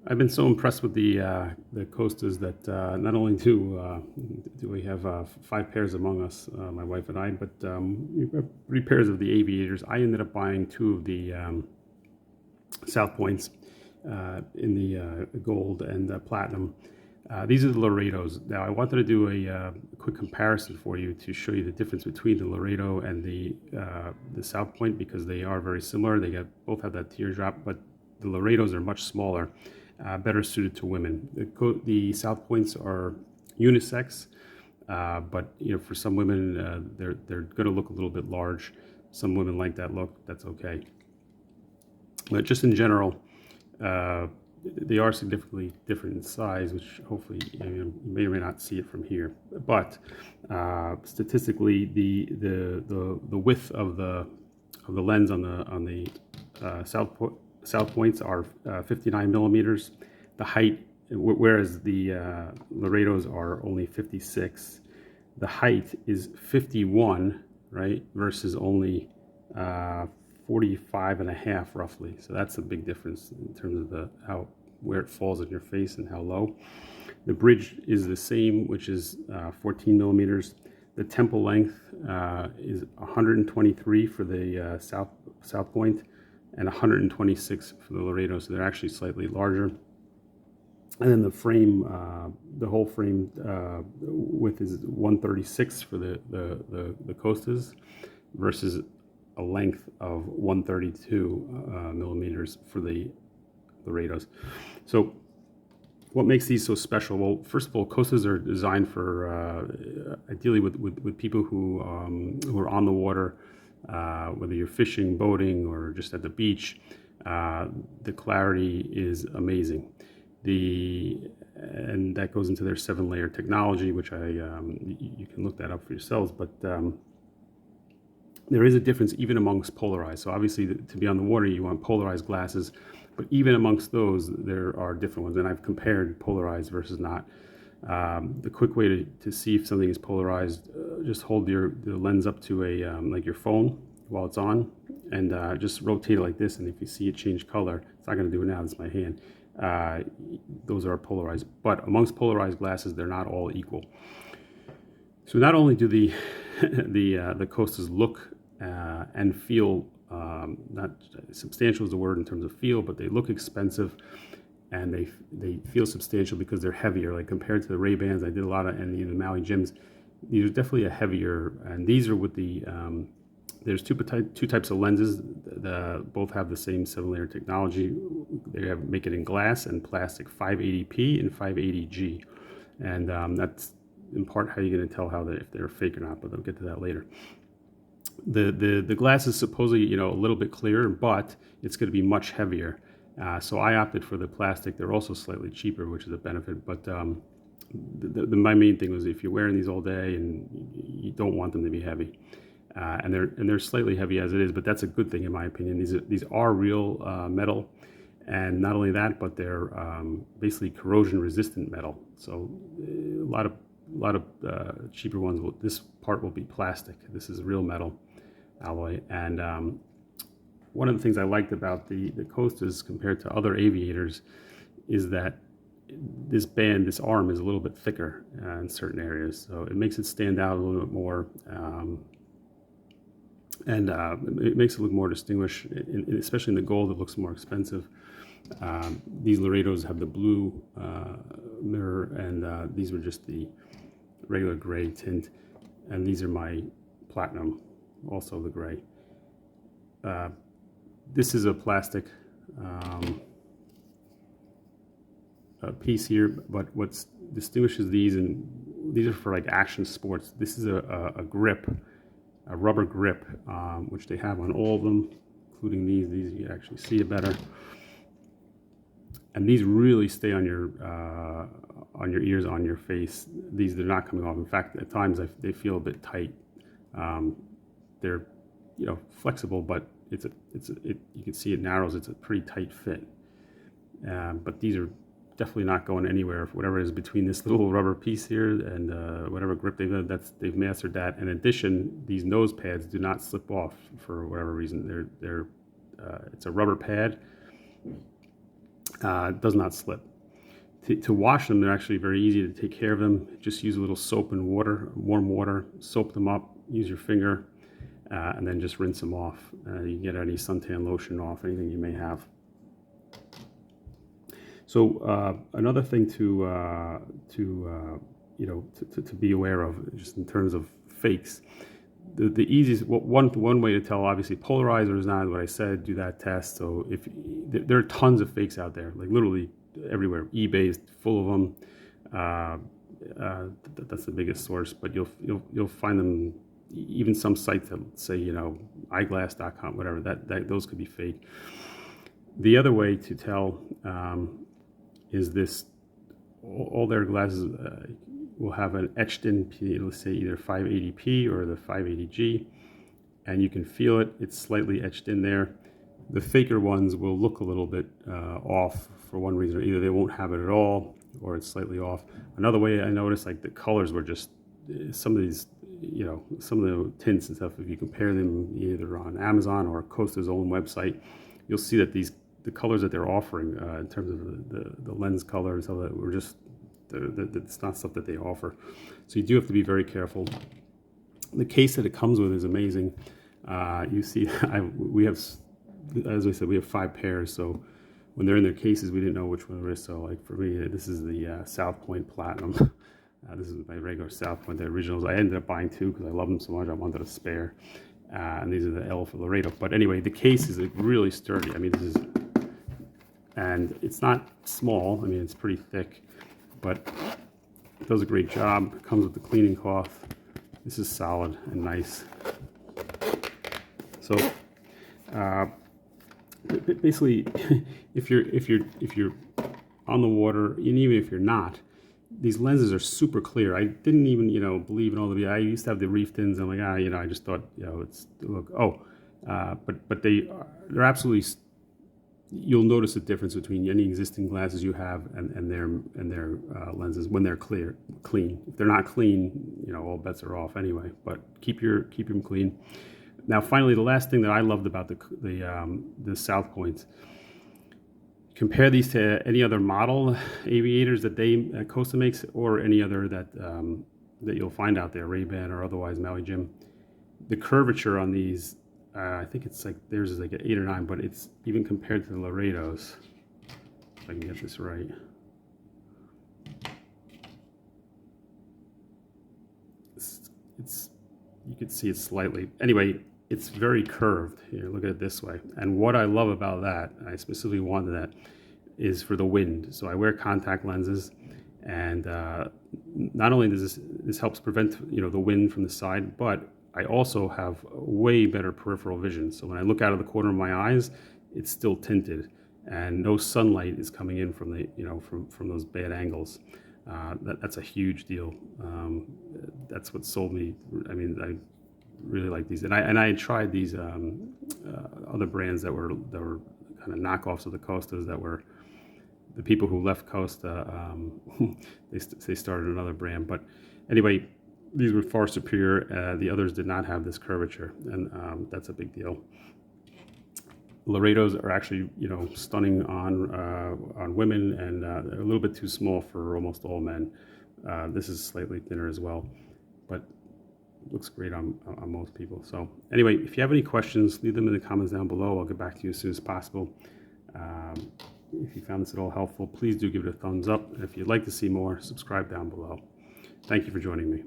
I've been so impressed with the Costas that not only do we have 5 pairs among us, my wife and I, but we've got 3 pairs of the Aviators. I ended up buying 2 of the South Points in the gold and platinum. These are the Loretos. Now I wanted to do a quick comparison for you to show you the difference between the Loreto and the South Point, because they are very similar. Both have that teardrop, but the Loretos are much smaller, better suited to women. The South Points are unisex, but for some women they're going to look a little bit large. Some women like that look. That's okay. But just in general, they are significantly different in size, which hopefully you may or may not see it from here. But statistically, the width of the lens on the South Points are 59 millimeters. The height, whereas the Loretos are only 56. The height is 51, right, versus only 45 and a half roughly. So that's a big difference in terms of where it falls on your face and how low. The bridge is the same, which is 14 millimeters. The temple length is 123 for the South Point and 126 for the Loreto, so they're actually slightly larger. And then the frame, the whole frame width is 136 for the Costas versus a length of 132 millimeters for the Loretos. So what makes these so special? Well, first of all, Costas are designed for ideally with people who are on the water, whether you're fishing, boating, or just at the beach. The clarity is amazing. And that goes into their 7-layer technology, which you can look that up for yourselves. But there is a difference even amongst polarized. So obviously, to be on the water, you want polarized glasses. But even amongst those, there are different ones. And I've compared polarized versus not. The quick way to see if something is polarized, just hold the lens up to like your phone while it's on, and just rotate it like this. And if you see it change color, it's not going to do it now. It's my hand. Those are polarized. But amongst polarized glasses, they're not all equal. So not only do the Costas look and feel, not substantial is the word in terms of feel, but they look expensive, and they feel substantial because they're heavier. Like compared to the Ray-Bans, I did a lot of, and the Maui Jims, these are definitely a heavier, and these are with the, there's two types of lenses. Both have the same 7-layer technology. They make it in glass and plastic, 580p and 580G. And that's in part how you're going to tell if they're fake or not, but I'll get to that later. The glass is supposedly a little bit clearer, but it's going to be much heavier. So I opted for the plastic. They're also slightly cheaper, which is a benefit. But my main thing was if you're wearing these all day and you don't want them to be heavy, and they're slightly heavy as it is, but that's a good thing in my opinion. These are real metal, and not only that, but they're basically corrosion resistant metal. So a lot of cheaper ones. This part will be plastic. This is real metal alloy. And one of the things I liked about the Costas compared to other Aviators is that this arm is a little bit thicker in certain areas, so it makes it stand out a little bit more, and it makes it look more distinguished. Especially in the gold, it looks more expensive. These Loretos have the blue mirror, and these were just the regular gray tint, and these are my platinum, also the gray. This is a plastic piece here, but what distinguishes these, and these are for like action sports, this is a grip, a rubber grip, which they have on all of them, including these. These you can actually see it better. And these really stay on your ears, on your face. They're not coming off. In fact, at times they feel a bit tight. They're flexible, but you can see it narrows. It's a pretty tight fit. But these are definitely not going anywhere. Whatever is between this little rubber piece here and whatever grip they've mastered that. In addition, these nose pads do not slip off for whatever reason. It's a rubber pad. does not slip. To wash them, they're actually very easy to take care of them. Just use a little soap and water, warm water, soap them up, use your finger, and then just rinse them off. You can get any suntan lotion off, anything you may have. So another thing to be aware of, just in terms of fakes, the easiest one way to tell, obviously, polarizer is not what I said. Do that test. So if there are tons of fakes out there, like literally everywhere. eBay is full of them. That's the biggest source, but you'll find them. Even some sites that say eyeglass.com, whatever, that those could be fake. The other way to tell is this: all their glasses will have an etched in, let's say either 580p or the 580G, and you can feel it. It's slightly etched in there. The faker ones will look a little bit off for one reason, or either they won't have it at all, or it's slightly off. Another way I noticed, like the colors were just some of these, some of the tints and stuff. If you compare them either on Amazon or Costa's own website, you'll see that the colors that they're offering in terms of the lens color and stuff that were just it's not stuff that they offer. So you do have to be very careful. The case that it comes with is amazing. You see, we have, as I said, we have 5 pairs. So when they're in their cases, we didn't know which one it is. So like for me, this is the South Point Platinum. This is my regular South Point, the originals. I ended up buying 2 because I love them so much. I wanted a spare. And these are the L for Loreto. But anyway, the case is really sturdy. I mean, and it's not small. I mean, it's pretty thick, but it does a great job. It comes with the cleaning cloth. This is solid and nice. So basically, if you're on the water, and even if you're not, these lenses are super clear. I didn't even believe in all the. I used to have the reef ins. I'm like I just thought but they're absolutely. You'll notice a difference between any existing glasses you have and their lenses when they're clean. If they're not clean, all bets are off anyway. But keep them clean. Now, finally, the last thing that I loved about the South Points. Compare these to any other model aviators that Costa makes, or any other that you'll find out there, Ray-Ban or otherwise, Maui Jim. The curvature on these. I think it's like theirs is like an 8 or 9, but it's even compared to the Loretos. If I can get this right. It's you can see it slightly. Anyway, it's very curved. Here, look at it this way. And what I love about that, I specifically wanted that, is for the wind. So I wear contact lenses, and not only does this helps prevent the wind from the side, but I also have way better peripheral vision. So when I look out of the corner of my eyes, it's still tinted, and no sunlight is coming in from the from those bad angles. That's a huge deal. That's what sold me. I mean, I really like these, and I had tried these other brands that were kind of knockoffs of the Costas. That were the people who left Costa. They started another brand, but anyway. These were far superior. The others did not have this curvature, and that's a big deal. Loretos are actually, stunning on women, and they're a little bit too small for almost all men. This is slightly thinner as well, but looks great on most people. So anyway, if you have any questions, leave them in the comments down below. I'll get back to you as soon as possible. If you found this at all helpful, please do give it a thumbs up. And if you'd like to see more, subscribe down below. Thank you for joining me.